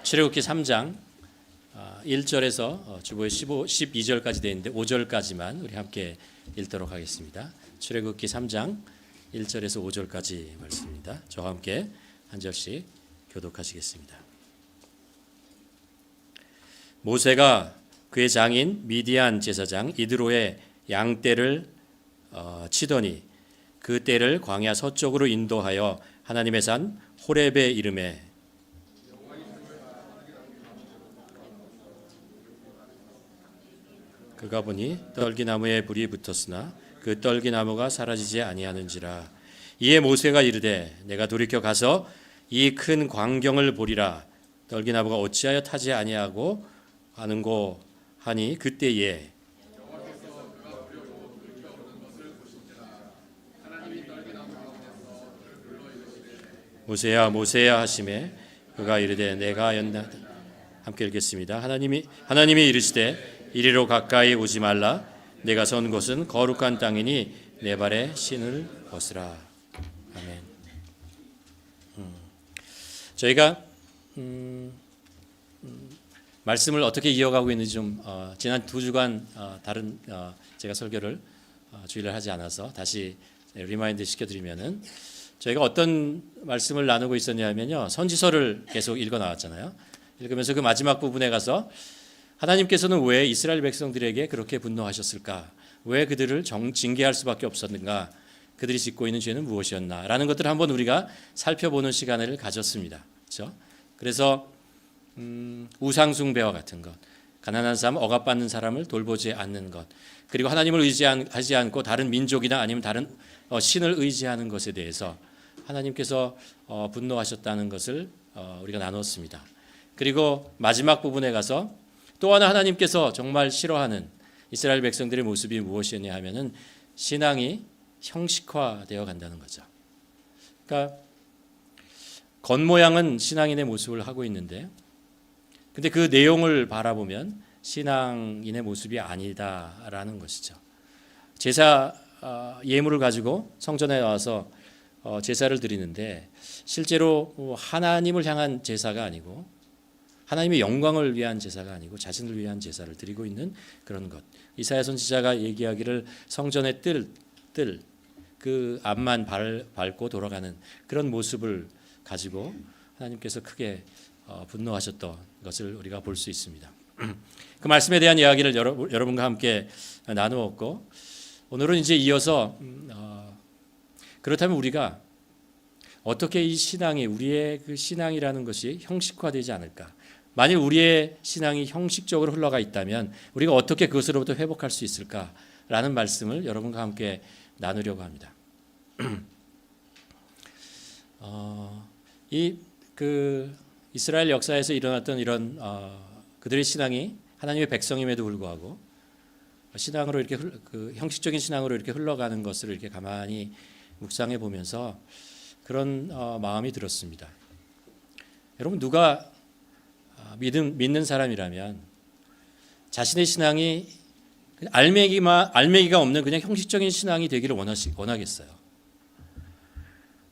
출애굽기 3장 1절에서 주보에 12절까지 되어 있는데 5절까지만 우리 함께 읽도록 하겠습니다. 출애굽기 3장 1절에서 5절까지 말씀입니다. 저와 함께 한 절씩 교독하시겠습니다. 모세가 그의 장인 미디안 제사장 이드로의 양떼를 치더니 그 떼를 광야 서쪽으로 인도하여 하나님의 산 호렙에 이르매 그가 보니 떨기나무에 불이 붙었으나 그 떨기나무가 사라지지 아니하는지라. 이에 모세가 이르되 내가 돌이켜 가서 이 큰 광경을 보리라. 떨기나무가 어찌하여 타지 아니하고 하는고 하니 그때에 모세야 모세야 하시매 그가 이르되 내가 였나. 함께 읽겠습니다. 하나님이 이르시되 이리로 가까이 오지 말라. 내가 선 곳은 거룩한 땅이니 내 발에 신을 벗으라. 아멘. 저희가 말씀을 어떻게 이어가고 있는지 좀 지난 2주간 다른 제가 설교를 주의를 하지 않아서 다시 리마인드 시켜드리면은 저희가 어떤 말씀을 나누고 있었냐면요, 선지서를 계속 읽어 나왔잖아요. 읽으면서 그 마지막 부분에 가서 하나님께서는 왜 이스라엘 백성들에게 그렇게 분노하셨을까? 왜 그들을 징계할 수밖에 없었는가? 그들이 짓고 있는 죄는 무엇이었나? 라는 것들을 한번 우리가 살펴보는 시간을 가졌습니다. 그렇죠? 그래서 우상숭배와 같은 것, 가난한 사람, 억압받는 사람을 돌보지 않는 것, 그리고 하나님을 의지하지 않고 다른 민족이나 아니면 다른 신을 의지하는 것에 대해서 하나님께서 분노하셨다는 것을 우리가 나눴습니다. 그리고 마지막 부분에 가서 또 하나 하나님께서 정말 싫어하는 이스라엘 백성들의 모습이 무엇이었냐 하면은 신앙이 형식화되어 간다는 거죠. 그러니까 겉모양은 신앙인의 모습을 하고 있는데 근데 그 내용을 바라보면 신앙인의 모습이 아니다라는 것이죠. 제사 예물을 가지고 성전에 와서 제사를 드리는데 실제로 하나님을 향한 제사가 아니고 하나님의 영광을 위한 제사가 아니고 자신을 위한 제사를 드리고 있는 그런 것. 이사야 선지자가 얘기하기를 성전의 뜰 그 앞만 밟고 돌아가는 그런 모습을 가지고 하나님께서 크게 분노하셨던 것을 우리가 볼 수 있습니다. 그 말씀에 대한 이야기를 여러분과 함께 나누었고 오늘은 이제 이어서 그렇다면 우리가 어떻게 이 신앙이 우리의 그 신앙이라는 것이 형식화되지 않을까? 만일 우리의 신앙이 형식적으로 흘러가 있다면 우리가 어떻게 그것으로부터 회복할 수 있을까라는 말씀을 여러분과 함께 나누려고 합니다. 이스라엘 역사에서 일어났던 이런 그들의 신앙이 하나님의 백성임에도 불구하고 신앙으로 이렇게 형식적인 신앙으로 이렇게 흘러가는 것을 이렇게 가만히 묵상해 보면서 그런 마음이 들었습니다. 여러분 누가 믿는 사람이라면 자신의 신앙이 알맹이가 없는 그냥 형식적인 신앙이 되기를 원하겠어요.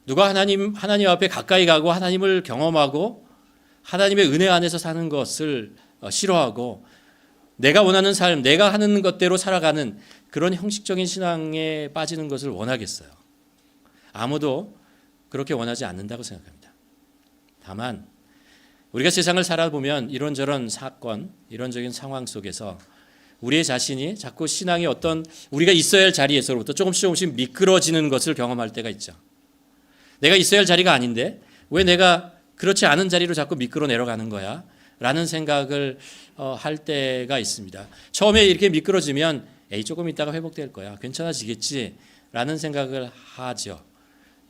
누가 하나님 앞에 가까이 가고 하나님을 경험하고 하나님의 은혜 안에서 사는 것을 싫어하고 내가 원하는 삶, 내가 하는 것대로 살아가는 그런 형식적인 신앙에 빠지는 것을 원하겠어요. 아무도 그렇게 원하지 않는다고 생각합니다. 다만 우리가 세상을 살아보면 이런저런 사건, 이런적인 상황 속에서 우리의 자신이 자꾸 신앙이 어떤 우리가 있어야 할 자리에서부터 조금씩 미끄러지는 것을 경험할 때가 있죠. 내가 있어야 할 자리가 아닌데 왜 내가 그렇지 않은 자리로 자꾸 미끄러 내려가는 거야? 라는 생각을 할 때가 있습니다. 처음에 이렇게 미끄러지면 조금 있다가 회복될 거야. 괜찮아지겠지? 라는 생각을 하죠.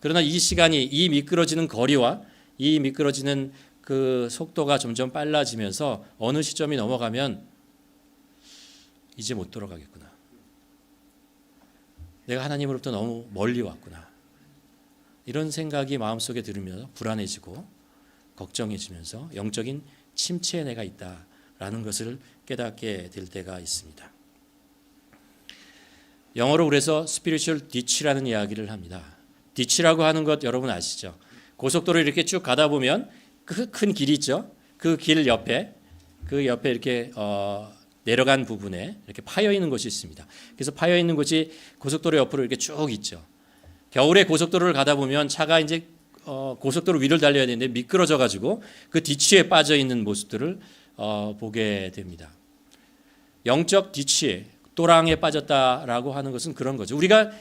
그러나 이 시간이 이 미끄러지는 거리와 이 미끄러지는 그 속도가 점점 빨라지면서 어느 시점이 넘어가면 이제 못 돌아가겠구나. 내가 하나님으로부터 너무 멀리 왔구나. 이런 생각이 마음속에 들으면서 불안해지고 걱정해지면서 영적인 침체에 내가 있다라는 것을 깨닫게 될 때가 있습니다. 영어로 그래서 spiritual ditch라는 이야기를 합니다. ditch라고 하는 것 여러분 아시죠? 고속도로 이렇게 쭉 가다 보면 그 큰 길이 있죠. 그 길 옆에 이렇게 내려간 부분에 이렇게 파여 있는 곳이 있습니다. 그래서 파여 있는 곳이 고속도로 옆으로 이렇게 쭉 있죠. 겨울에 고속도로를 가다 보면 차가 이제 고속도로 위를 달려야 되는데 미끄러져 가지고 그 뒤치에 빠져 있는 모습들을 보게 됩니다. 영적 뒤치에 또랑에 빠졌다라고 하는 것은 그런 거죠. 우리가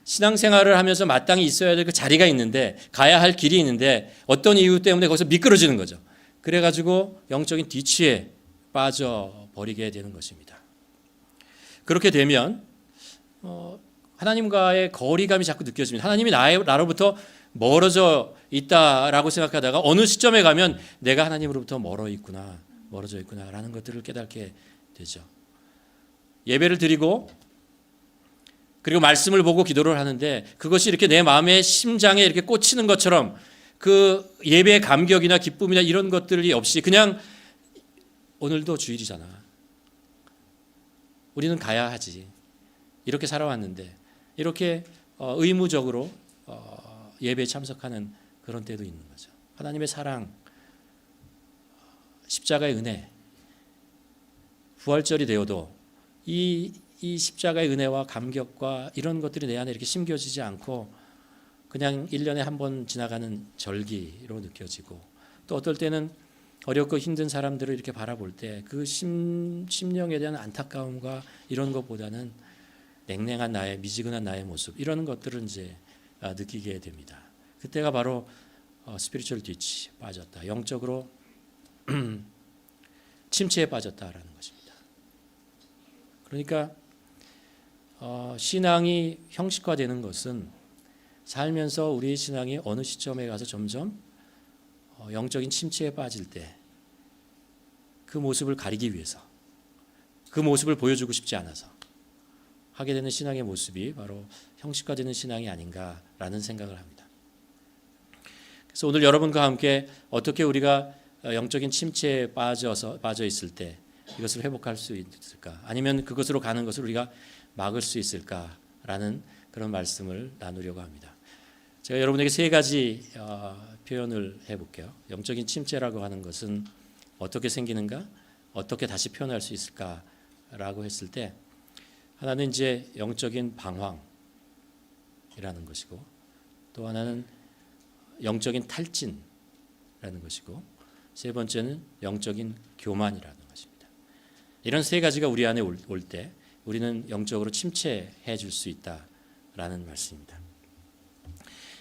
신앙생활을 하면서 마땅히 있어야 될 그 자리가 있는데, 가야 할 길이 있는데 어떤 이유 때문에 거기서 미끄러지는 거죠. 그래가지고 영적인 뒤치에 빠져버리게 되는 것입니다. 그렇게 되면 하나님과의 거리감이 자꾸 느껴집니다. 하나님이 나로부터 멀어져 있다라고 생각하다가 어느 시점에 가면 내가 하나님으로부터 멀어져 있구나라는 것들을 깨닫게 되죠. 예배를 드리고 그리고 말씀을 보고 기도를 하는데 그것이 이렇게 내 마음의 심장에 이렇게 꽂히는 것처럼 그 예배의 감격이나 기쁨이나 이런 것들이 없이 그냥 오늘도 주일이잖아, 우리는 가야 하지, 이렇게 살아왔는데 이렇게 의무적으로 예배에 참석하는 그런 때도 있는 거죠. 하나님의 사랑, 십자가의 은혜, 부활절이 되어도 이 십자가의 은혜와 감격과 이런 것들이 내 안에 이렇게 심겨지지 않고 그냥 1년에 한 번 지나가는 절기로 느껴지고, 또 어떨 때는 어렵고 힘든 사람들을 이렇게 바라볼 때 그 심령에 대한 안타까움과 이런 것보다는 냉랭한 나의, 미지근한 나의 모습, 이런 것들을 이제 느끼게 됩니다. 그때가 바로 스피리추얼 뒤치, 빠졌다, 영적으로 침체에 빠졌다라는 것입니다. 그러니까 신앙이 형식화되는 것은 살면서 우리의 신앙이 어느 시점에 가서 점점 영적인 침체에 빠질 때 그 모습을 가리기 위해서, 그 모습을 보여주고 싶지 않아서 하게 되는 신앙의 모습이 바로 형식화되는 신앙이 아닌가라는 생각을 합니다. 그래서 오늘 여러분과 함께 어떻게 우리가 영적인 침체에 빠져 있을 때 이것을 회복할 수 있을까, 아니면 그것으로 가는 것을 우리가 막을 수 있을까라는 그런 말씀을 나누려고 합니다. 제가 여러분에게 세 가지 표현을 해볼게요. 영적인 침체라고 하는 것은 어떻게 생기는가, 어떻게 다시 표현할 수 있을까라고 했을 때, 하나는 이제 영적인 방황이라는 것이고, 또 하나는 영적인 탈진이라는 것이고, 세 번째는 영적인 교만이라는 것입니다. 이런 세 가지가 우리 안에 올 때 우리는 영적으로 침체해 줄 수 있다라는 말씀입니다.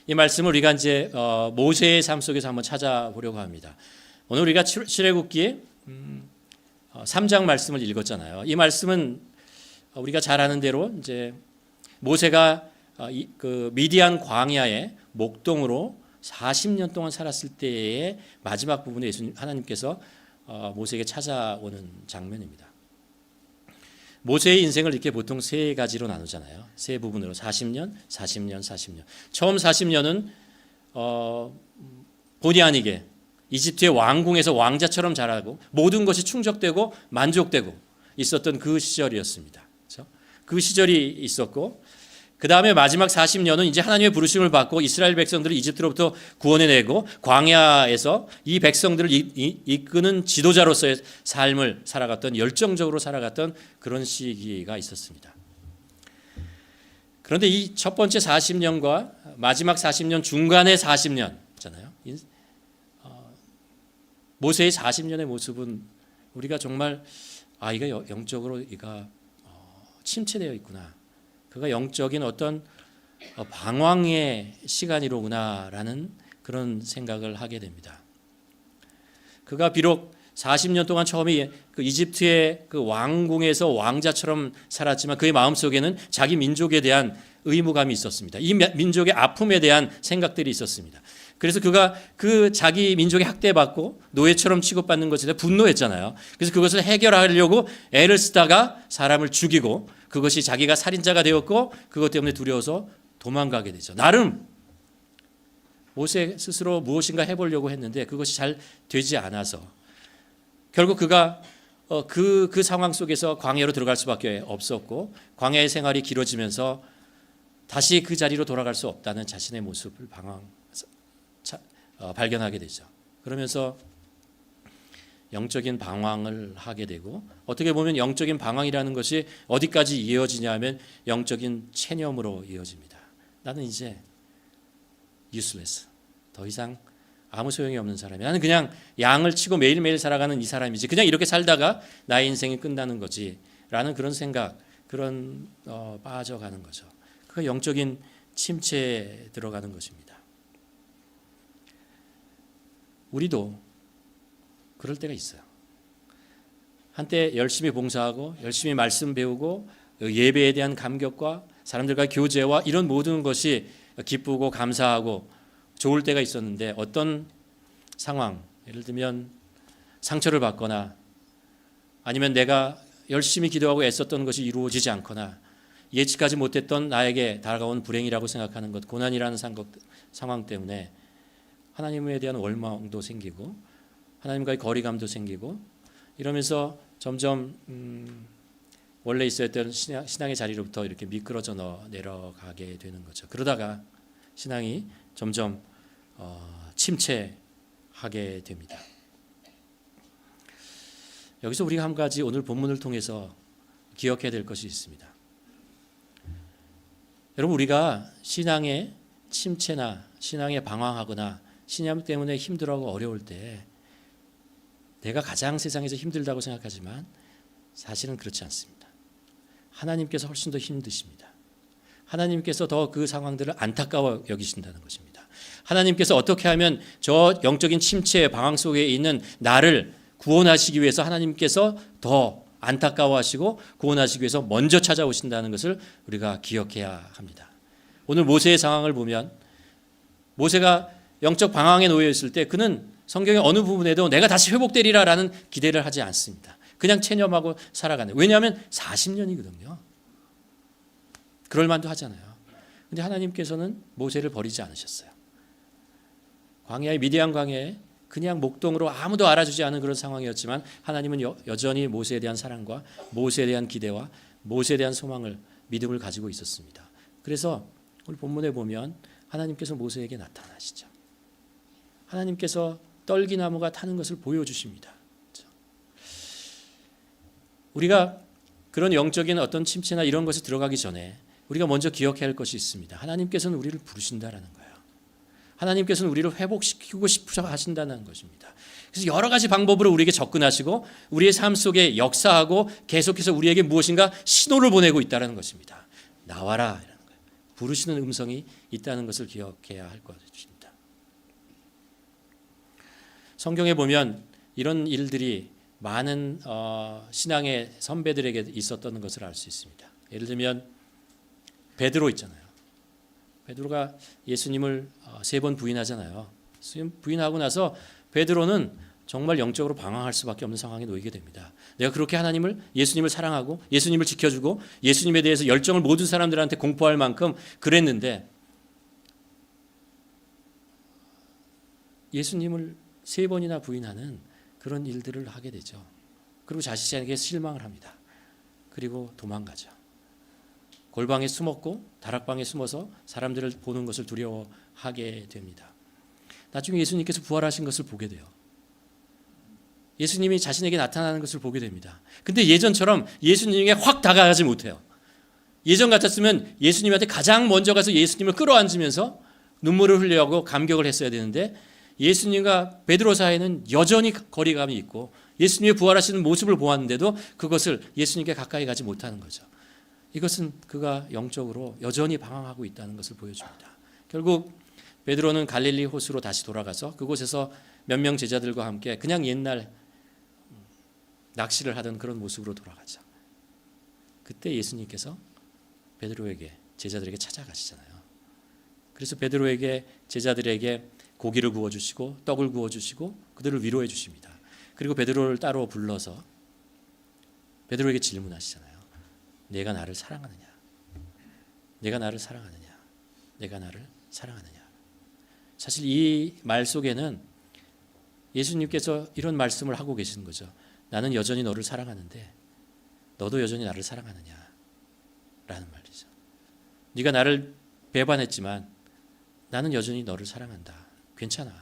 이 말씀을 우리가 이제 모세의 삶 속에서 한번 찾아보려고 합니다. 오늘 우리가 출애굽기 3장 말씀을 읽었잖아요. 이 말씀은 우리가 잘 아는 대로 이제 모세가 그 미디안 광야의 목동으로 40년 동안 살았을 때의 마지막 부분에 하나님께서 모세에게 찾아오는 장면입니다. 모세의 인생을 이렇게 보통 세 가지로 나누잖아요. 세 부분으로 40년, 40년, 40년. 처음 40년은 본의 아니게 이집트의 왕궁에서 왕자처럼 자라고 모든 것이 충족되고 만족되고 있었던 그 시절이었습니다. 그렇죠? 그 시절이 있었고, 그 다음에 마지막 40년은 이제 하나님의 부르심을 받고 이스라엘 백성들을 이집트로부터 구원해내고 광야에서 이 백성들을 이끄는 지도자로서의 삶을 살아갔던, 열정적으로 살아갔던 그런 시기가 있었습니다. 그런데 이 첫 번째 40년과 마지막 40년 중간의 40년잖아요. 모세의 40년의 모습은 우리가 정말 이가 영적으로 이가 침체되어 있구나, 그가 영적인 어떤 방황의 시간이로구나라는 그런 생각을 하게 됩니다. 그가 비록 40년 동안 처음에 그 이집트의 그 왕궁에서 왕자처럼 살았지만 그의 마음속에는 자기 민족에 대한 의무감이 있었습니다. 이 민족의 아픔에 대한 생각들이 있었습니다. 그래서 그가 그 자기 민족이 학대받고 노예처럼 취급받는 것에 대해 분노했잖아요. 그래서 그것을 해결하려고 애를 쓰다가 사람을 죽이고, 그것이 자기가 살인자가 되었고 그것 때문에 두려워서 도망가게 되죠. 나름 모세 스스로 무엇인가 해보려고 했는데 그것이 잘 되지 않아서 결국 그가 그 상황 속에서 광야로 들어갈 수밖에 없었고, 광야의 생활이 길어지면서 다시 그 자리로 돌아갈 수 없다는 자신의 모습을 발견하게 되죠. 그러면서 영적인 방황을 하게 되고, 어떻게 보면 영적인 방황이라는 것이 어디까지 이어지냐 하면 영적인 체념으로 이어집니다. 나는 이제 useless, 더 이상 아무 소용이 없는 사람이야. 나는 그냥 양을 치고 매일매일 살아가는 이 사람이지. 그냥 이렇게 살다가 나의 인생이 끝나는 거지 라는 그런 생각, 그런 빠져가는 거죠. 그가 영적인 침체에 들어가는 것입니다. 우리도 그럴 때가 있어요. 한때 열심히 봉사하고 열심히 말씀 배우고 예배에 대한 감격과 사람들과 교제와 이런 모든 것이 기쁘고 감사하고 좋을 때가 있었는데, 어떤 상황, 예를 들면 상처를 받거나 아니면 내가 열심히 기도하고 애썼던 것이 이루어지지 않거나 예측하지 못했던 나에게 다가온 불행이라고 생각하는 것, 고난이라는 상황 때문에 하나님에 대한 원망도 생기고 하나님과의 거리감도 생기고, 이러면서 점점 원래 있어야 했던 신앙의 자리로부터 이렇게 미끄러져 내려가게 되는 거죠. 그러다가 신앙이 점점 침체하게 됩니다. 여기서 우리가 한 가지 오늘 본문을 통해서 기억해야 될 것이 있습니다. 여러분, 우리가 신앙의 침체나 신앙에 방황하거나 신앙 때문에 힘들어하고 어려울 때 내가 가장 세상에서 힘들다고 생각하지만 사실은 그렇지 않습니다. 하나님께서 훨씬 더 힘드십니다. 하나님께서 더 그 상황들을 안타까워 여기신다는 것입니다. 하나님께서 어떻게 하면 저 영적인 침체의 방황 속에 있는 나를 구원하시기 위해서 하나님께서 더 안타까워하시고 구원하시기 위해서 먼저 찾아오신다는 것을 우리가 기억해야 합니다. 오늘 모세의 상황을 보면 모세가 영적 방황에 놓여 있을 때 그는 성경의 어느 부분에도 내가 다시 회복되리라라는 기대를 하지 않습니다. 그냥 체념하고 살아가는. 왜냐하면 40년이거든요. 그럴 만도 하잖아요. 그런데 하나님께서는 모세를 버리지 않으셨어요. 광야의 미디안 광야에 그냥 목동으로 아무도 알아주지 않은 그런 상황이었지만 하나님은 여전히 모세에 대한 사랑과 모세에 대한 기대와 모세에 대한 소망을, 믿음을 가지고 있었습니다. 그래서 오늘 본문에 보면 하나님께서 모세에게 나타나시죠. 하나님께서 떨기나무가 타는 것을 보여주십니다. 우리가 그런 영적인 어떤 침체나 이런 것에 들어가기 전에 우리가 먼저 기억해야 할 것이 있습니다. 하나님께서는 우리를 부르신다라는 거예요. 하나님께서는 우리를 회복시키고 싶어 하신다는 것입니다. 그래서 여러 가지 방법으로 우리에게 접근하시고 우리의 삶 속에 역사하고 계속해서 우리에게 무엇인가 신호를 보내고 있다는 것입니다. 나와라 이라는 거예요. 부르시는 음성이 있다는 것을 기억해야 할 것입니다. 성경에 보면 이런 일들이 많은 신앙의 선배들에게 있었던 것을 알 수 있습니다. 예를 들면 베드로 있잖아요. 베드로가 예수님을 3번 부인하잖아요. 부인하고 나서 베드로는 정말 영적으로 방황할 수밖에 없는 상황에 놓이게 됩니다. 내가 그렇게 예수님을 사랑하고 예수님을 지켜주고 예수님에 대해서 열정을 모든 사람들한테 공포할 만큼 그랬는데 예수님을 3번이나 부인하는 그런 일들을 하게 되죠. 그리고 자신에게 실망을 합니다. 그리고 도망가죠. 골방에 숨었고 다락방에 숨어서 사람들을 보는 것을 두려워하게 됩니다. 나중에 예수님께서 부활하신 것을 보게 돼요. 예수님이 자신에게 나타나는 것을 보게 됩니다. 근데 예전처럼 예수님에게 확 다가가지 못해요. 예전 같았으면 예수님한테 가장 먼저 가서 예수님을 끌어안으면서 눈물을 흘려하고 감격을 했어야 되는데 예수님과 베드로 사이에는 여전히 거리감이 있고 예수님의 부활하시는 모습을 보았는데도 그것을 예수님께 가까이 가지 못하는 거죠. 이것은 그가 영적으로 여전히 방황하고 있다는 것을 보여줍니다. 결국 베드로는 갈릴리 호수로 다시 돌아가서 그곳에서 몇 명 제자들과 함께 그냥 옛날 낚시를 하던 그런 모습으로 돌아가죠. 그때 예수님께서 베드로에게, 제자들에게 찾아가시잖아요. 그래서 베드로에게, 제자들에게 고기를 구워주시고 떡을 구워주시고 그들을 위로해 주십니다. 그리고 베드로를 따로 불러서 베드로에게 질문하시잖아요. 내가 나를 사랑하느냐? 내가 나를 사랑하느냐? 내가 나를 사랑하느냐? 사실 이 말 속에는 예수님께서 이런 말씀을 하고 계시는 거죠. 나는 여전히 너를 사랑하는데 너도 여전히 나를 사랑하느냐? 라는 말이죠. 네가 나를 배반했지만 나는 여전히 너를 사랑한다. 괜찮아.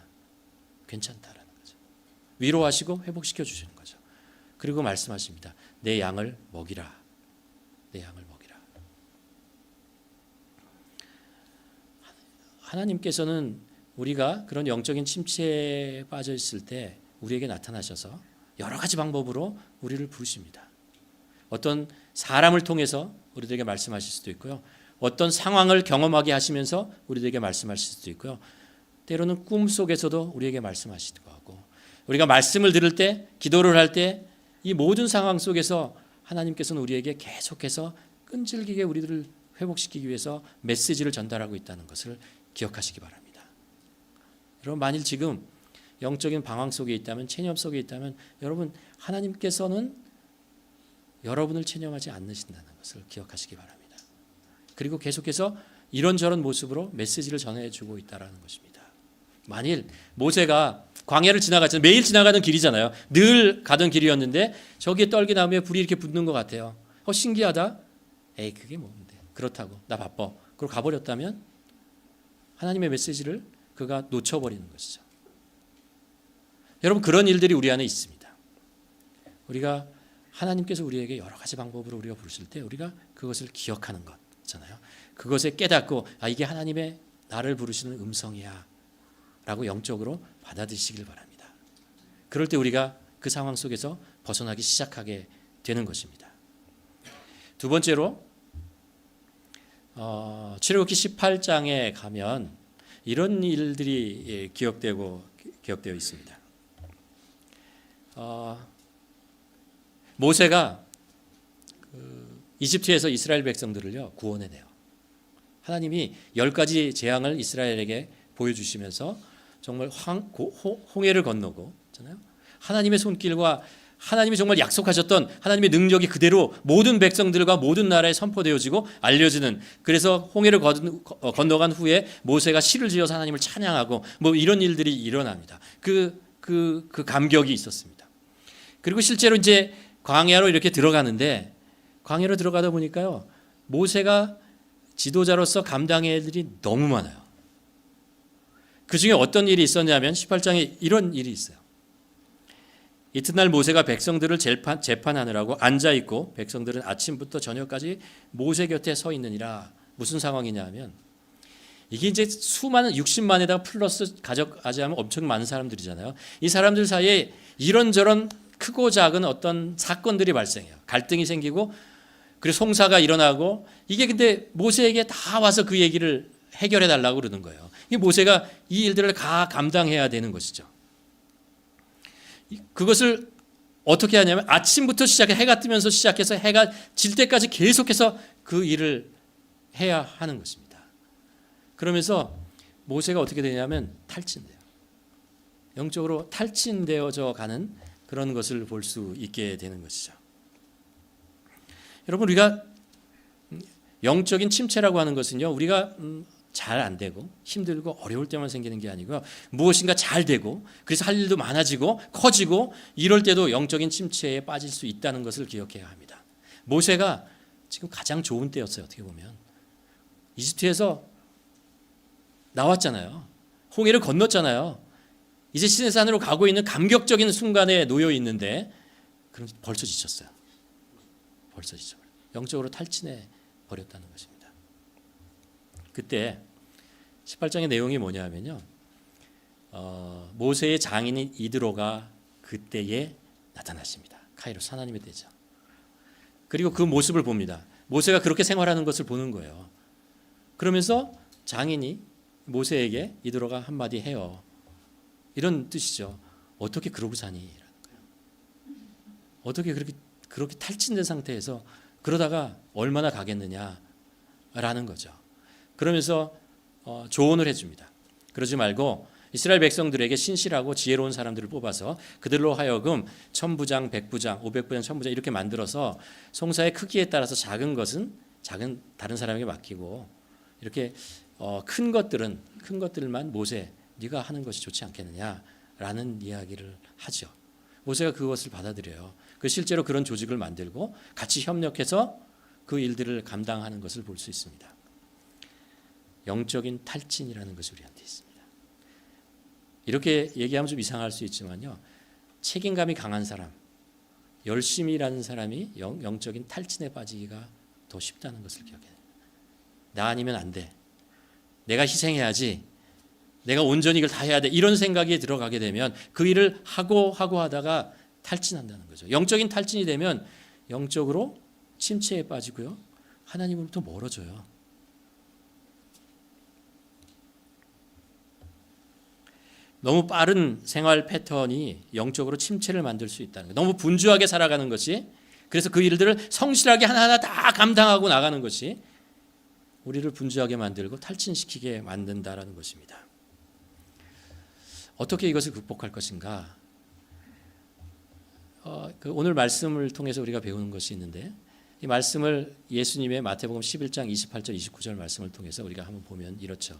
괜찮다라는 거예요. 위로하시고 회복시켜 주시는 거죠. 그리고 말씀하십니다. 내 양을 먹이라. 내 양을 먹이라. 하나님께서는 우리가 그런 영적인 침체에 빠져 있을 때 우리에게 나타나셔서 여러 가지 방법으로 우리를 부르십니다. 어떤 사람을 통해서 우리들에게 말씀하실 수도 있고요. 어떤 상황을 경험하게 하시면서 우리들에게 말씀하실 수도 있고요. 때로는 꿈속에서도 우리에게 말씀하시기도 하고, 우리가 말씀을 들을 때, 기도를 할 때 이 모든 상황 속에서 하나님께서는 우리에게 계속해서 끈질기게 우리들을 회복시키기 위해서 메시지를 전달하고 있다는 것을 기억하시기 바랍니다. 여러분, 만일 지금 영적인 방황 속에 있다면, 체념 속에 있다면, 여러분, 하나님께서는 여러분을 체념하지 않으신다는 것을 기억하시기 바랍니다. 그리고 계속해서 이런저런 모습으로 메시지를 전해주고 있다는 것입니다. 만일 모세가 광야를 지나갔잖아요. 매일 지나가는 길이잖아요. 늘 가던 길이었는데 저기에 떨기나무에 불이 이렇게 붙는 것 같아요. 신기하다. 에이, 그게 뭔데. 그렇다고 나 바빠. 그리고 가버렸다면 하나님의 메시지를 그가 놓쳐버리는 것이죠. 여러분, 그런 일들이 우리 안에 있습니다. 우리가 하나님께서 우리에게 여러 가지 방법으로 우리가 부르실 때 우리가 그것을 기억하는 것잖아요. 그것에 깨닫고 이게 하나님의 나를 부르시는 음성이야 라고 영적으로 받아들이시길 바랍니다. 그럴 때 우리가 그 상황 속에서 벗어나기 시작하게 되는 것입니다. 두 번째로 출애굽기 18장에 가면 이런 일들이 기억되어 있습니다. 모세가 이집트에서 이스라엘 백성들을요 구원해내요. 하나님이 10가지 재앙을 이스라엘에게 보여주시면서 정말 홍해를 건너고 있잖아요. 하나님의 손길과 하나님이 정말 약속하셨던 하나님의 능력이 그대로 모든 백성들과 모든 나라에 선포되어지고 알려지는, 그래서 홍해를 건너간 후에 모세가 시를 지어서 하나님을 찬양하고 이런 일들이 일어납니다. 그 감격이 있었습니다. 그리고 실제로 이제 광야로 이렇게 들어가는데, 광야로 들어가다 보니까요 모세가 지도자로서 감당해야 할 일이 너무 많아요. 그 중에 어떤 일이 있었냐면 18장에 이런 일이 있어요. 이튿날 모세가 백성들을 재판하느라고 앉아있고 백성들은 아침부터 저녁까지 모세 곁에 서 있느니라. 무슨 상황이냐 하면 이게 이제 수많은 60만에다가 플러스 가져가자면 엄청 많은 사람들이잖아요. 이 사람들 사이에 이런저런 크고 작은 어떤 사건들이 발생해요. 갈등이 생기고 그리고 송사가 일어나고, 이게 근데 모세에게 다 와서 그 얘기를 해결해 달라고 그러는 거예요. 이 모세가 이 일들을 다 감당해야 되는 것이죠. 그것을 어떻게 하냐면 아침부터 시작해, 해가 뜨면서 시작해서 해가 질 때까지 계속해서 그 일을 해야 하는 것입니다. 그러면서 모세가 어떻게 되냐면 탈진돼요. 영적으로 탈진되어져 가는 그런 것을 볼 수 있게 되는 것이죠. 여러분, 우리가 영적인 침체라고 하는 것은요, 우리가 잘 안 되고 힘들고 어려울 때만 생기는 게 아니고요, 무엇인가 잘 되고 그래서 할 일도 많아지고 커지고 이럴 때도 영적인 침체에 빠질 수 있다는 것을 기억해야 합니다. 모세가 지금 가장 좋은 때였어요. 어떻게 보면 이집트에서 나왔잖아요. 홍해를 건넜잖아요. 이제 시내산으로 가고 있는 감격적인 순간에 놓여 있는데 그럼 벌써 지쳤어요. 벌써 지쳐버려요. 영적으로 탈진해 버렸다는 것입니다. 그때 18장의 내용이 뭐냐면요, 모세의 장인인 이드로가 그때에 나타나십니다. 카이로스, 하나님의 대장. 그리고 그 모습을 봅니다. 모세가 그렇게 생활하는 것을 보는 거예요. 그러면서 장인이 모세에게 이드로가 한마디 해요. 이런 뜻이죠. 어떻게 그러고 사니? 라는 거예요. 어떻게 그렇게 탈진된 상태에서 그러다가 얼마나 가겠느냐라는 거죠. 그러면서 조언을 해줍니다. 그러지 말고 이스라엘 백성들에게 신실하고 지혜로운 사람들을 뽑아서 그들로 하여금 1000부장, 100부장, 500부장, 1000부장 이렇게 만들어서 송사의 크기에 따라서 작은 것은 다른 사람에게 맡기고, 이렇게 큰 것들만 모세 네가 하는 것이 좋지 않겠느냐라는 이야기를 하죠. 모세가 그것을 받아들여요. 실제로 그런 조직을 만들고 같이 협력해서 그 일들을 감당하는 것을 볼 수 있습니다. 영적인 탈진이라는 것이 우리한테 있습니다. 이렇게 얘기하면 좀 이상할 수 있지만요, 책임감이 강한 사람, 열심히 일하는 사람이 영적인 탈진에 빠지기가 더 쉽다는 것을 기억해야 돼요. 나 아니면 안 돼. 내가 희생해야지. 내가 온전히 이걸 다 해야 돼. 이런 생각이 들어가게 되면 그 일을 하고 하다가 탈진한다는 거죠. 영적인 탈진이 되면 영적으로 침체에 빠지고요. 하나님으로부터 멀어져요. 너무 빠른 생활 패턴이 영적으로 침체를 만들 수 있다는 거예요. 너무 분주하게 살아가는 것이, 그래서 그 일들을 성실하게 하나하나 다 감당하고 나가는 것이 우리를 분주하게 만들고 탈진시키게 만든다라는 것입니다. 어떻게 이것을 극복할 것인가? 오늘 말씀을 통해서 우리가 배우는 것이 있는데, 이 말씀을 예수님의 마태복음 11장 28절 29절 말씀을 통해서 우리가 한번 보면 이렇죠.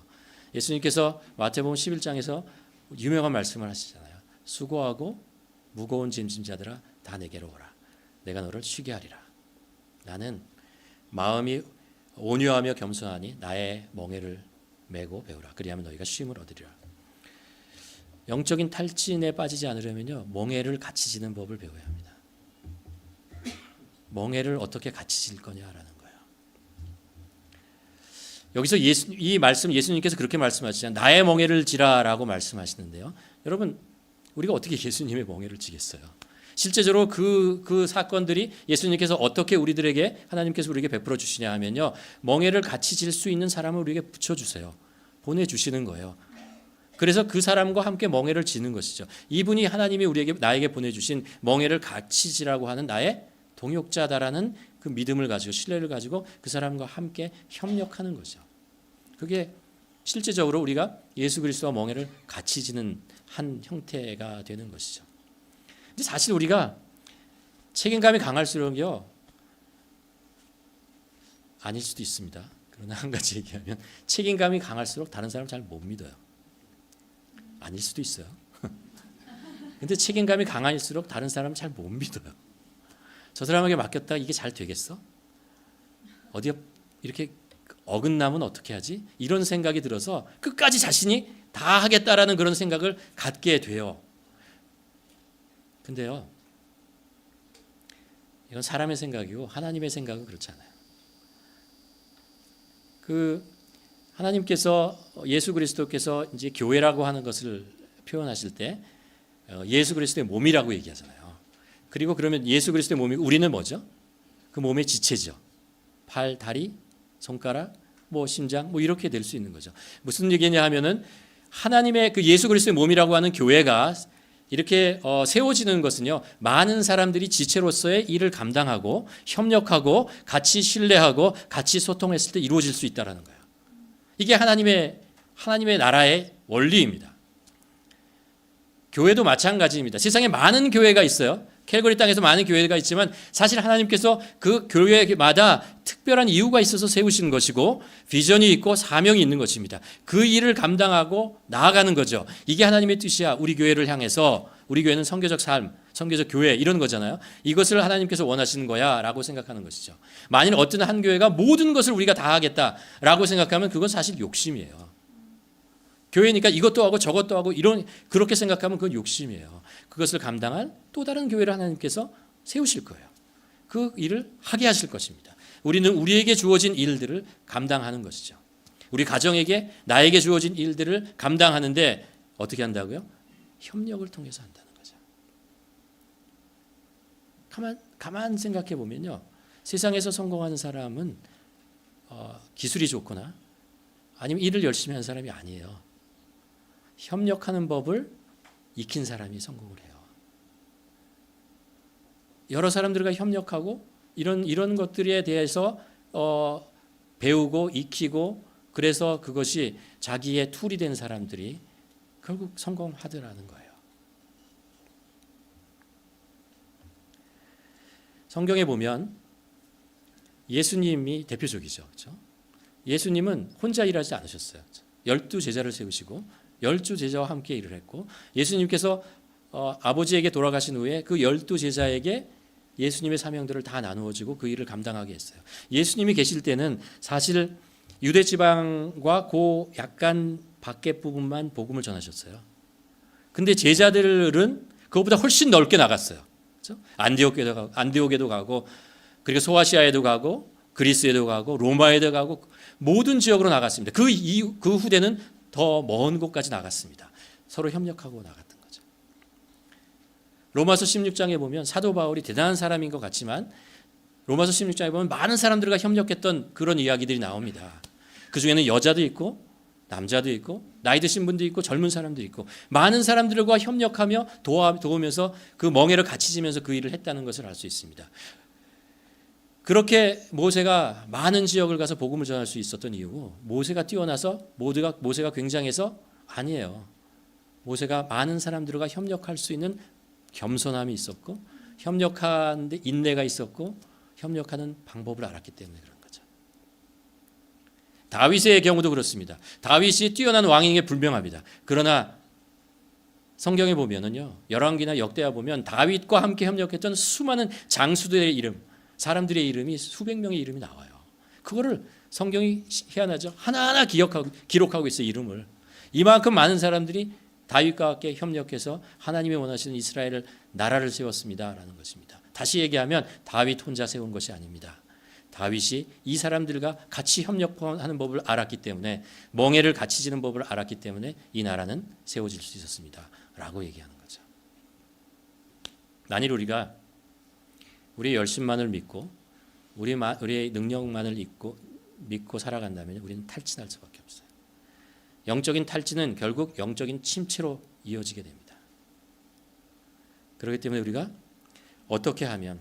예수님께서 마태복음 11장에서 유명한 말씀을 하시잖아요. 수고하고 무거운 짐진 자들아 다 내게로 오라. 내가 너를 쉬게 하리라. 나는 마음이 온유하며 겸손하니 나의 멍에를 메고 배우라. 그리하면 너희가 쉼을 얻으리라. 영적인 탈진에 빠지지 않으려면요, 멍에를 같이 지는 법을 배워야 합니다. 멍에를 어떻게 같이 질 거냐라는 거예요. 여기서 이 말씀 예수님께서 그렇게 말씀하시잖아요. 나의 멍에를 지라라고 말씀하시는데요. 여러분, 우리가 어떻게 예수님의 멍에를 지겠어요? 실제적으로 그 사건들이 예수님께서 어떻게 우리들에게, 하나님께서 우리에게 베풀어 주시냐 하면요, 멍에를 같이 질 수 있는 사람을 우리에게 붙여주세요. 보내주시는 거예요. 그래서 그 사람과 함께 멍에를 지는 것이죠. 이분이 하나님이 나에게 보내주신 멍에를 같이 지라고 하는 나의 동역자다라는 그 믿음을 가지고, 신뢰를 가지고 그 사람과 함께 협력하는 거죠. 그게 실제적으로 우리가 예수 그리스도와 멍에를 같이 지는 한 형태가 되는 것이죠. 근데 사실 우리가 책임감이 강할수록요, 아닐 수도 있습니다. 그러나 한 가지 얘기하면, 책임감이 강할수록 다른 사람을 잘 못 믿어요. 아닐 수도 있어요. 근데 책임감이 강할수록 다른 사람을 잘 못 믿어요. 저 사람에게 맡겼다 이게 잘 되겠어? 어디 이렇게 어긋나면 어떻게 하지? 이런 생각이 들어서 끝까지 자신이 다 하겠다라는 그런 생각을 갖게 돼요. 근데요, 이건 사람의 생각이고 하나님의 생각은 그렇지 않아요. 하나님께서, 예수 그리스도께서 이제 교회라고 하는 것을 표현하실 때 예수 그리스도의 몸이라고 얘기하잖아요. 그리고 그러면 예수 그리스도의 몸이, 우리는 뭐죠? 그 몸의 지체죠. 팔, 다리, 손가락, 심장, 이렇게 될 수 있는 거죠. 무슨 얘기냐 하면은, 하나님의 그 예수 그리스도의 몸이라고 하는 교회가 이렇게 세워지는 것은요, 많은 사람들이 지체로서의 일을 감당하고 협력하고 같이 신뢰하고 같이 소통했을 때 이루어질 수 있다는 거예요. 이게 하나님의 나라의 원리입니다. 교회도 마찬가지입니다. 세상에 많은 교회가 있어요. 캘거리 땅에서 많은 교회가 있지만 사실 하나님께서 그 교회마다 특별한 이유가 있어서 세우신 것이고 비전이 있고 사명이 있는 것입니다. 그 일을 감당하고 나아가는 거죠. 이게 하나님의 뜻이야. 우리 교회를 향해서, 우리 교회는 선교적 삶, 선교적 교회 이런 거잖아요. 이것을 하나님께서 원하시는 거야 라고 생각하는 것이죠. 만일 어떤 한 교회가 모든 것을 우리가 다 하겠다라고 생각하면 그건 사실 욕심이에요. 교회니까 이것도 하고 저것도 하고 그렇게 생각하면 그건 욕심이에요. 그것을 감당할 또 다른 교회를 하나님께서 세우실 거예요. 그 일을 하게 하실 것입니다. 우리는 우리에게 주어진 일들을 감당하는 것이죠. 우리 가정에게, 나에게 주어진 일들을 감당하는데 어떻게 한다고요? 협력을 통해서 한다는 거죠. 가만 생각해 보면요, 세상에서 성공하는 사람은 기술이 좋거나 아니면 일을 열심히 하는 사람이 아니에요. 협력하는 법을 익힌 사람이 성공을 해요. 여러 사람들과 협력하고 이런 것들에 대해서 배우고 익히고, 그래서 그것이 자기의 툴이 된 사람들이 결국 성공하더라는 거예요. 성경에 보면 예수님이 대표적이죠. 그렇죠? 예수님은 혼자 일하지 않으셨어요. 12 제자를 세우시고 12 제자와 함께 일을 했고, 예수님께서 아버지에게 돌아가신 후에 그 12 제자에게 예수님의 사명들을 다 나누어지고 그 일을 감당하게 했어요. 예수님이 계실 때는 사실 유대 지방과 약간 밖에 부분만 복음을 전하셨어요. 근데 제자들은 그것보다 훨씬 넓게 나갔어요. 그렇죠? 안디옥에도 가고 그리고 소아시아에도 가고 그리스에도 가고 로마에도 가고 모든 지역으로 나갔습니다. 그 후대는 더 먼 곳까지 나갔습니다. 서로 협력하고 나갔던 거죠. 로마서 16장에 보면 사도 바울이 대단한 사람인 것 같지만 로마서 16장에 보면 많은 사람들과 협력했던 그런 이야기들이 나옵니다. 그 중에는 여자도 있고 남자도 있고 나이 드신 분도 있고 젊은 사람도 있고 많은 사람들과 협력하며 도우면서 그 멍에를 같이 지면서 그 일을 했다는 것을 알 수 있습니다. 그렇게 모세가 많은 지역을 가서 복음을 전할 수 있었던 이유고 모세가 뛰어나서 모세가 굉장해서 아니에요. 모세가 많은 사람들과 협력할 수 있는 겸손함이 있었고 협력하는데 인내가 있었고 협력하는 방법을 알았기 때문에 그런 거죠. 다윗의 경우도 그렇습니다. 다윗이 뛰어난 왕에게 불명합니다. 그러나 성경에 보면은요, 열왕기나 역대하 보면 다윗과 함께 협력했던 수많은 장수들의 이름, 사람들의 이름이 수백 명의 이름이 나와요. 그거를 성경이 희한하죠. 하나하나 기록하고 있어요. 이름을. 이만큼 많은 사람들이 다윗과 함께 협력해서 하나님이 원하시는 이스라엘을 나라를 세웠습니다라는 것입니다. 다시 얘기하면 다윗 혼자 세운 것이 아닙니다. 다윗이 이 사람들과 같이 협력하는 법을 알았기 때문에 멍에를 같이 지는 법을 알았기 때문에 이 나라는 세워질 수 있었습니다. 라고 얘기하는 거죠. 만일 우리가 우리의 열심만을 믿고 우리의 능력만을 믿고 살아간다면 우리는 탈진할 수밖에 없어요. 영적인 탈진은 결국 영적인 침체로 이어지게 됩니다. 그렇기 때문에 우리가 어떻게 하면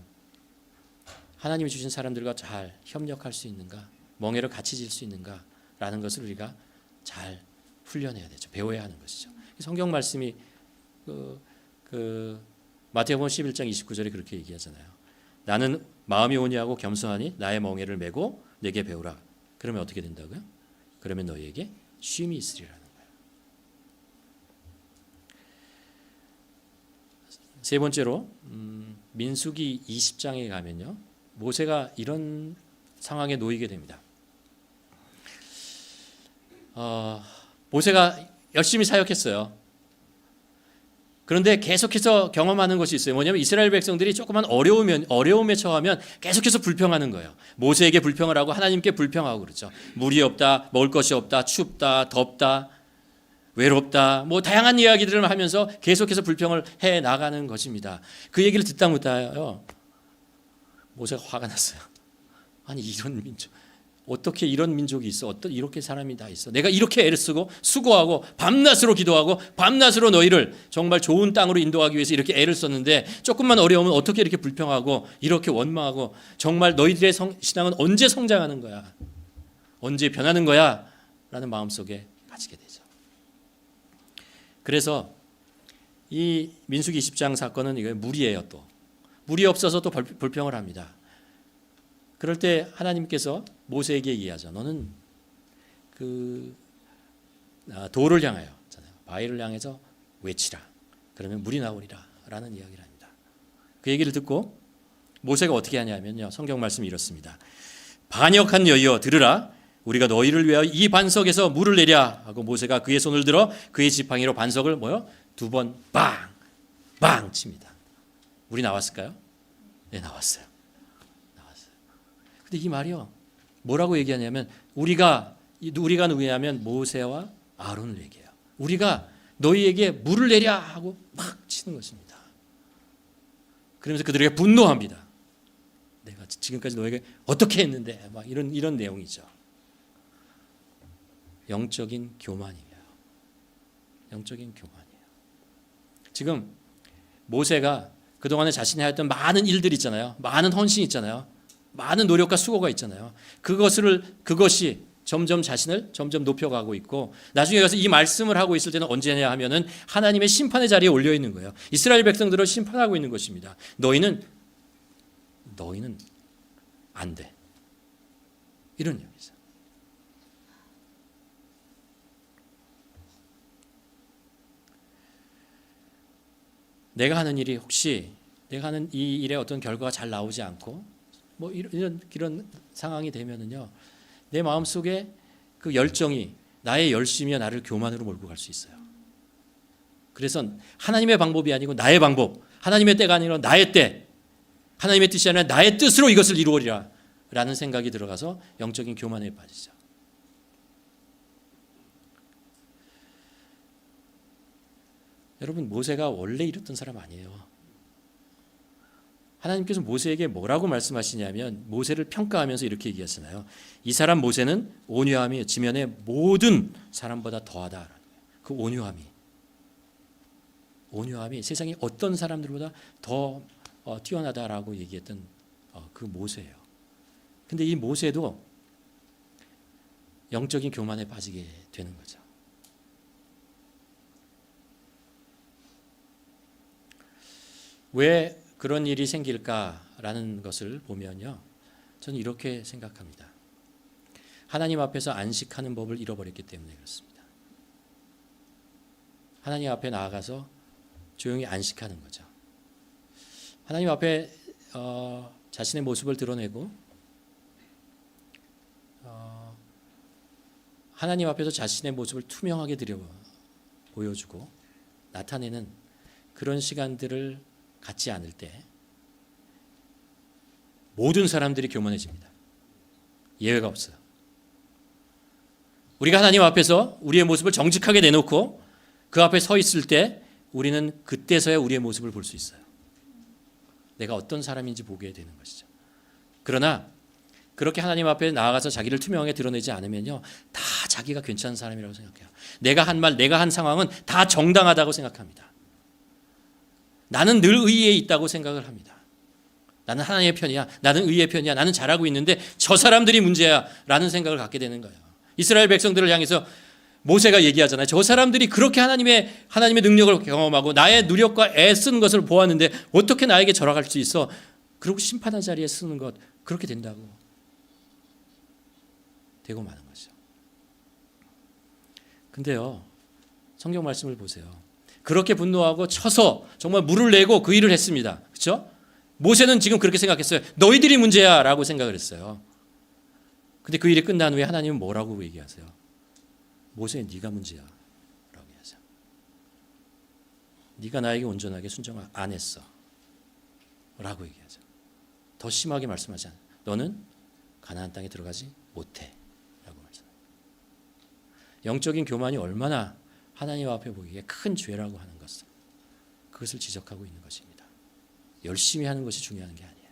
하나님이 주신 사람들과 잘 협력할 수 있는가, 멍에를 같이 질 수 있는가라는 것을 우리가 잘 훈련해야 되죠. 배워야 하는 것이죠. 성경 말씀이 마태복음 11장 29절에 그렇게 얘기하잖아요. 나는 마음이 온유하고 겸손하니 나의 멍에를 메고 내게 배우라. 그러면 어떻게 된다고요? 그러면 너희에게 쉼이 있으리라는 거예요. 세 번째로 민수기 20장에 가면요, 모세가 이런 상황에 놓이게 됩니다. 모세가 열심히 사역했어요. 그런데 계속해서 경험하는 것이 있어요. 뭐냐면 이스라엘 백성들이 조그만 어려움에 처하면 계속해서 불평하는 거예요. 모세에게 불평을 하고 하나님께 불평하고 그렇죠. 물이 없다, 먹을 것이 없다, 춥다, 덥다, 외롭다, 뭐 다양한 이야기들을 하면서 계속해서 불평을 해 나가는 것입니다. 그 얘기를 듣다 못하요 모세가 화가 났어요. 아니 이런 민족, 어떻게 이런 민족이 있어? 어떤 이렇게 사람이 다 있어? 내가 이렇게 애를 쓰고 수고하고 밤낮으로 기도하고 밤낮으로 너희를 정말 좋은 땅으로 인도하기 위해서 이렇게 애를 썼는데 조금만 어려우면 어떻게 이렇게 불평하고 이렇게 원망하고 정말 너희들의 신앙은 언제 성장하는 거야? 언제 변하는 거야? 라는 마음속에 가지게 되죠. 그래서 이 민수기 20장 사건은 이거 물이에요. 또 물이 없어서 또 불평을 합니다. 그럴 때 하나님께서 모세에게 얘기하죠. 너는 돌을 향하여, 바위를 향해서 외치라. 그러면 물이 나오리라. 라는 이야기를 합니다. 그 얘기를 듣고 모세가 어떻게 하냐면요, 성경 말씀이 이렇습니다. 반역한 여여 들으라. 우리가 너희를 위하여 이 반석에서 물을 내랴 하고 모세가 그의 손을 들어 그의 지팡이로 반석을 두 번 빵 칩니다. 물이 나왔을까요? 네, 나왔어요. 근데 이 말이요, 뭐라고 얘기하냐면 우리가 누구냐면 모세와 아론을 얘기해요. 우리가 너희에게 물을 내랴 하고 막 치는 것입니다. 그러면서 그들에게 분노합니다. 내가 지금까지 너에게 어떻게 했는데, 막 이런 내용이죠. 영적인 교만이에요. 영적인 교만이에요. 지금 모세가 그동안에 자신이 하였던 많은 일들 있잖아요. 많은 헌신 있잖아요. 많은 노력과 수고가 있잖아요. 그것이 점점 자신을 점점 높여가고 있고 나중에 가서 이 말씀을 하고 있을 때는 언제냐 하면은 하나님의 심판의 자리에 올려 있는 거예요. 이스라엘 백성들을 심판하고 있는 것입니다. 너희는 안 돼. 이런 얘기죠. 내가 하는 일이 혹시 내가 하는 이 일에 어떤 결과가 잘 나오지 않고 뭐 이런 상황이 되면은요, 내 마음속에 그 열정이 나의 열심이야 나를 교만으로 몰고 갈 수 있어요. 그래서 하나님의 방법이 아니고 나의 방법, 하나님의 때가 아니라 나의 때, 하나님의 뜻이 아니라 나의 뜻으로 이것을 이루어리라 라는 생각이 들어가서 영적인 교만에 빠지죠. 여러분, 모세가 원래 이랬던 사람 아니에요. 하나님께서 모세에게 뭐라고 말씀하시냐면 모세를 평가하면서 이렇게 얘기했잖아요. 이 사람 모세는 온유함이 지면의 모든 사람보다 더하다. 그 온유함이 세상의 어떤 사람들보다 더 뛰어나다라고 얘기했던 그 모세예요. 근데 이 모세도 영적인 교만에 빠지게 되는 거죠. 왜 그런 일이 생길까라는 것을 보면요, 저는 이렇게 생각합니다. 하나님 앞에서 안식하는 법을 잃어버렸기 때문에 그렇습니다. 하나님 앞에 나아가서 조용히 안식하는 거죠. 하나님 앞에 자신의 모습을 드러내고 하나님 앞에서 자신의 모습을 투명하게 보여주고 나타내는 그런 시간들을 갖지 않을 때 모든 사람들이 교만해집니다. 예외가 없어요. 우리가 하나님 앞에서 우리의 모습을 정직하게 내놓고 그 앞에 서 있을 때 우리는 그때서야 우리의 모습을 볼 수 있어요. 내가 어떤 사람인지 보게 되는 것이죠. 그러나 그렇게 하나님 앞에 나아가서 자기를 투명하게 드러내지 않으면요, 다 자기가 괜찮은 사람이라고 생각해요. 내가 한 말, 내가 한 상황은 다 정당하다고 생각합니다. 나는 늘 의의에 있다고 생각을 합니다. 나는 하나님의 편이야. 나는 의의 편이야. 나는 잘하고 있는데 저 사람들이 문제야 라는 생각을 갖게 되는 거예요. 이스라엘 백성들을 향해서 모세가 얘기하잖아요. 저 사람들이 그렇게 하나님의 능력을 경험하고 나의 노력과 애 쓰는 것을 보았는데 어떻게 나에게 절하갈 수 있어? 그리고 심판한 자리에 쓰는 것, 그렇게 된다고. 되고 마는 거죠. 근데요, 성경 말씀을 보세요. 그렇게 분노하고 쳐서 정말 물을 내고 그 일을 했습니다. 그렇죠? 모세는 지금 그렇게 생각했어요. 너희들이 문제야 라고 생각을 했어요. 근데 그 일이 끝난 후에 하나님은 뭐라고 얘기하세요? 모세, 네가 문제야 라고 얘기하세요. 네가 나에게 온전하게 순종 안 했어 라고 얘기하죠. 더 심하게 말씀하지 않아요. 너는 가나안 땅에 들어가지 못해 라고 말씀해요. 영적인 교만이 얼마나 하나님 앞에 보기에 큰 죄라고 하는 것을, 그것을 지적하고 있는 것입니다. 열심히 하는 것이 중요한 게 아니에요.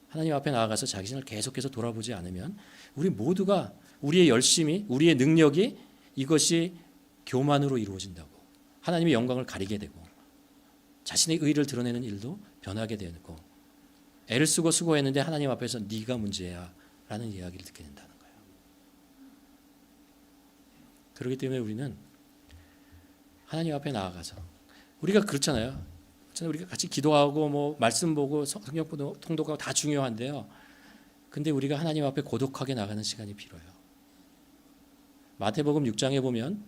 하나님 앞에 나아가서 자신을 계속해서 돌아보지 않으면 우리 모두가 우리의 열심이, 우리의 능력이 이것이 교만으로 이루어진다고, 하나님의 영광을 가리게 되고 자신의 의를 드러내는 일도 변하게 되고, 애를 쓰고 수고했는데 하나님 앞에서 네가 문제야 라는 이야기를 듣게 된다는 거예요. 그렇기 때문에 우리는 하나님 앞에 나아가서, 우리가 그렇잖아요. 우리가 같이 기도하고 뭐 말씀 보고 성경 통독하고 다 중요한데요. 근데 우리가 하나님 앞에 고독하게 나가는 시간이 필요해요. 마태복음 6장에 보면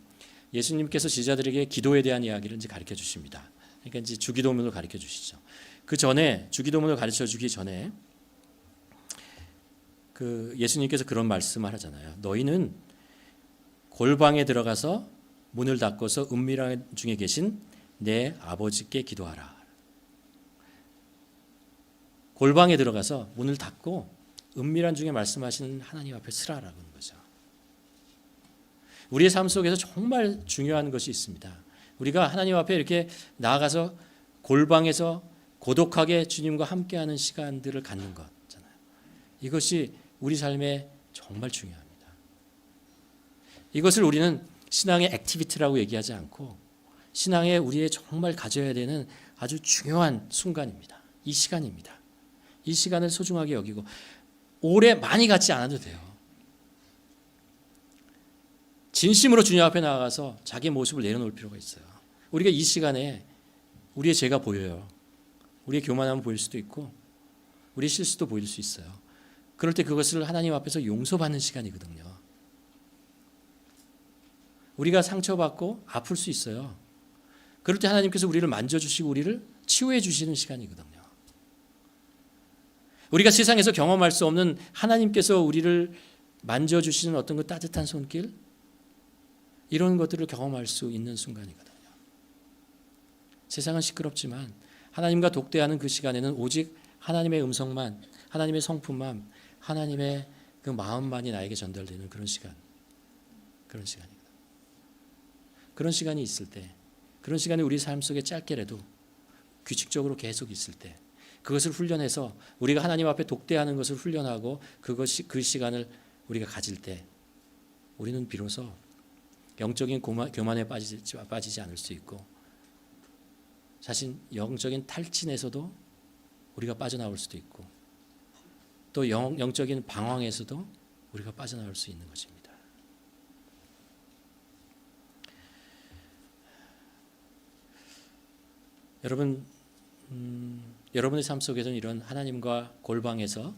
예수님께서 제자들에게 기도에 대한 이야기를 이제 가르쳐 주십니다. 그러니까 이제 주기도문을 가르쳐 주시죠. 그 전에 주기도문을 가르쳐 주기 전에 그 예수님께서 그런 말씀을 하잖아요. 너희는 골방에 들어가서 문을 닫고서 은밀한 중에 계신 내 아버지께 기도하라. 골방에 들어가서 문을 닫고 은밀한 중에 말씀하시는 하나님 앞에 서라라고 하는 거죠. 우리의 삶 속에서 정말 중요한 것이 있습니다. 우리가 하나님 앞에 이렇게 나아가서 골방에서 고독하게 주님과 함께하는 시간들을 갖는 거잖아요. 이것이 우리 삶에 정말 중요합니다. 이것을 우리는 신앙의 액티비티라고 얘기하지 않고 신앙에 우리의 정말 가져야 되는 아주 중요한 순간입니다. 이 시간입니다. 이 시간을 소중하게 여기고 오래 많이 갖지 않아도 돼요. 진심으로 주님 앞에 나가서 자기 모습을 내려놓을 필요가 있어요. 우리가 이 시간에 우리의 죄가 보여요. 우리의 교만함은 보일 수도 있고 우리의 실수도 보일 수 있어요. 그럴 때 그것을 하나님 앞에서 용서받는 시간이거든요. 우리가 상처받고 아플 수 있어요. 그럴 때 하나님께서 우리를 만져주시고 우리를 치유해 주시는 시간이거든요. 우리가 세상에서 경험할 수 없는 하나님께서 우리를 만져주시는 어떤 그 따뜻한 손길, 이런 것들을 경험할 수 있는 순간이거든요. 세상은 시끄럽지만 하나님과 독대하는 그 시간에는 오직 하나님의 음성만, 하나님의 성품만, 하나님의 그 마음만이 나에게 전달되는 그런 시간입니다. 그런 시간이 있을 때, 그런 시간이 우리 삶 속에 짧게라도 규칙적으로 계속 있을 때, 그것을 훈련해서 우리가 하나님 앞에 독대하는 것을 훈련하고 그 시간을 우리가 가질 때, 우리는 비로소 영적인 교만에 빠지지 않을 수 있고, 사실 영적인 탈진에서도 우리가 빠져나올 수도 있고, 또 영적인 방황에서도 우리가 빠져나올 수 있는 것입니다. 여러분, 여러분의 삶 속에서는 이런 하나님과 골방에서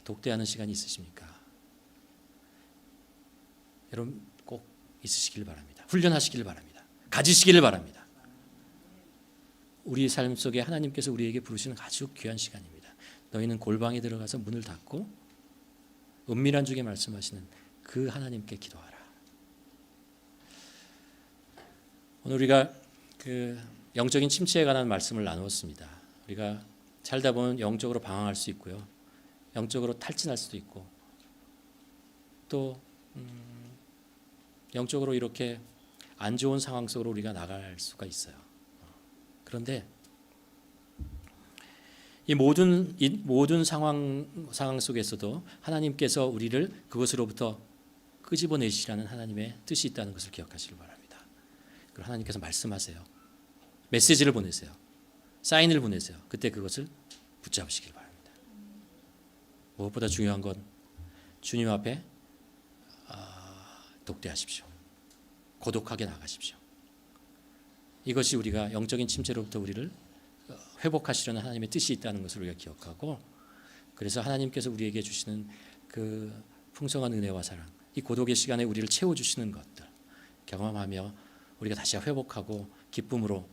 독대하는 시간이 있으십니까? 여러분 꼭 있으시길 바랍니다. 훈련하시길 바랍니다. 가지시기를 바랍니다. 우리 삶 속에 하나님께서 우리에게 부르시는 아주 귀한 시간입니다. 너희는 골방에 들어가서 문을 닫고 은밀한 중에 말씀하시는 그 하나님께 기도하라. 오늘 우리가 그 영적인 침체에 관한 말씀을 나누었습니다. 우리가 살다 보면 영적으로 방황할 수 있고요, 영적으로 탈진할 수도 있고, 또 영적으로 이렇게 안 좋은 상황 속으로 우리가 나갈 수가 있어요. 그런데 이 모든 상황 속에서도 하나님께서 우리를 그것으로부터 끄집어내시라는 하나님의 뜻이 있다는 것을 기억하시길 바랍니다. 그리고 하나님께서 말씀하세요. 메시지를 보내세요. 사인을 보내세요. 그때 그것을 붙잡으시길 바랍니다. 무엇보다 중요한 건 주님 앞에 독대하십시오. 고독하게 나가십시오. 이것이 우리가 영적인 침체로부터 우리를 회복하시려는 하나님의 뜻이 있다는 것을 우리가 기억하고, 그래서 하나님께서 우리에게 주시는 그 풍성한 은혜와 사랑, 이 고독의 시간에 우리를 채워주시는 것들 경험하며 우리가 다시 회복하고 기쁨으로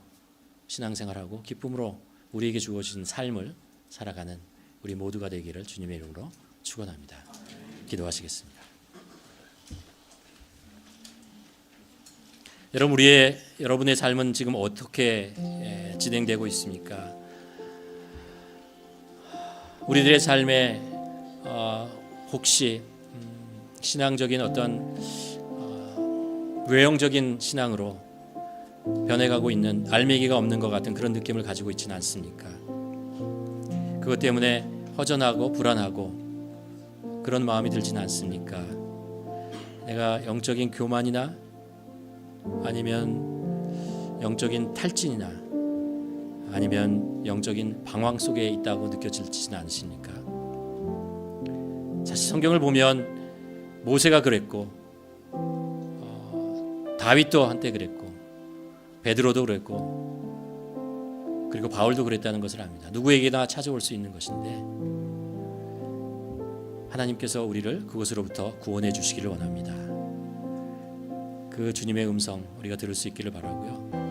신앙생활하고 기쁨으로 우리에게 주어진 삶을 살아가는 우리 모두가 되기를 주님의 이름으로 축원합니다. 기도하시겠습니다. 여러분의 삶은 지금 어떻게 진행되고 있습니까? 우리들의 삶에 혹시 신앙적인 어떤 외형적인 신앙으로 변해가고 있는, 알맹이가 없는 것 같은 그런 느낌을 가지고 있지는 않습니까? 그것 때문에 허전하고 불안하고 그런 마음이 들지는 않습니까? 내가 영적인 교만이나 아니면 영적인 탈진이나 아니면 영적인 방황 속에 있다고 느껴지지는 않으십니까? 사실 성경을 보면 모세가 그랬고, 다윗도 한때 그랬고, 베드로도 그랬고, 그리고 바울도 그랬다는 것을 압니다. 누구에게나 찾아올 수 있는 것인데 하나님께서 우리를 그것으로부터 구원해 주시기를 원합니다. 그 주님의 음성 우리가 들을 수 있기를 바라고요.